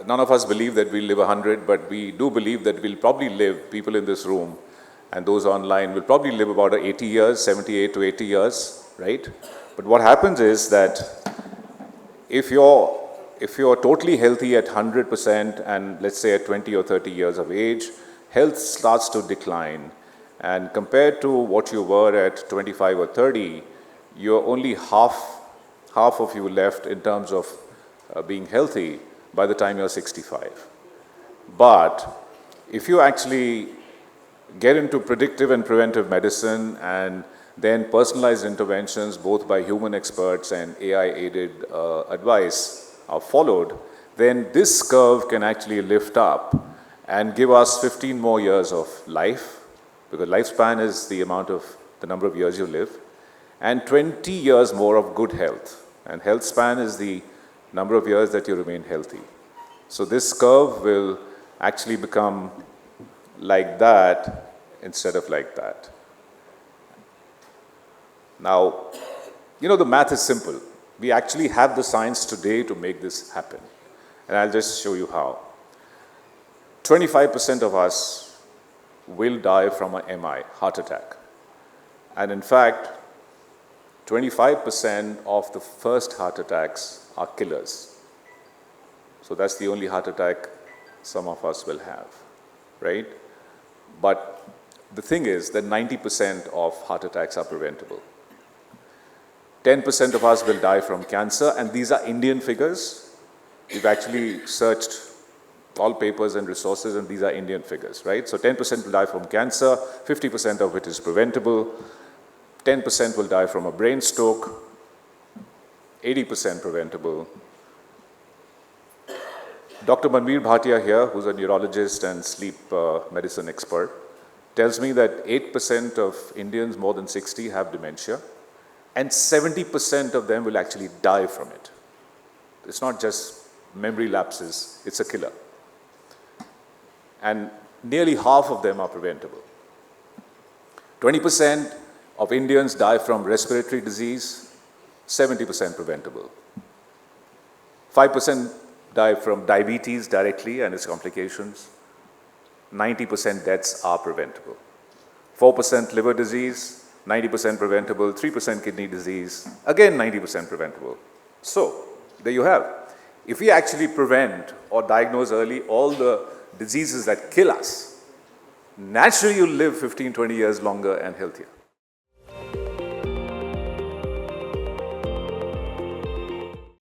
none of us believe that we'll live 100, but we do believe that we'll probably live, people in this room and those online will probably live about 80 years, 78 to 80 years, right? But what happens is that if you're totally healthy at 100% and let's say at 20 or 30 years of age, health starts to decline. And compared to what you were at 25 or 30, you're only half of you left in terms of being healthy by the time you're 65. But if you actually get into predictive and preventive medicine and then personalized interventions, both by human experts and AI-aided advice are followed, then this curve can actually lift up and give us 15 more years of life, because lifespan is the number of years you live, and 20 years more of good health. And health span is the number of years that you remain healthy. So this curve will actually become like that instead of like that. Now, the math is simple. We actually have the science today to make this happen. And I'll just show you how. 25% of us will die from an MI, heart attack. And in fact, 25% of the first heart attacks are killers. So that's the only heart attack some of us will have, right? But the thing is that 90% of heart attacks are preventable. 10% of us will die from cancer, and these are Indian figures. We've actually searched all papers and resources, and these are Indian figures, right? So 10% will die from cancer, 50% of it is preventable, 10% will die from a brain stroke, 80% preventable. Dr. Manveer Bhatia here, who's a neurologist and sleep medicine expert, tells me that 8% of Indians more than 60 have dementia, and 70% of them will actually die from it. It's not just memory lapses, it's a killer. And nearly half of them are preventable. 20% of Indians die from respiratory disease, 70% preventable. 5% die from diabetes directly and its complications. 90% deaths are preventable. 4% liver disease, 90% preventable. 3% kidney disease, again 90% preventable. So, there you have. If we actually prevent or diagnose early all the diseases that kill us, naturally you'll live 15, 20 years longer and healthier.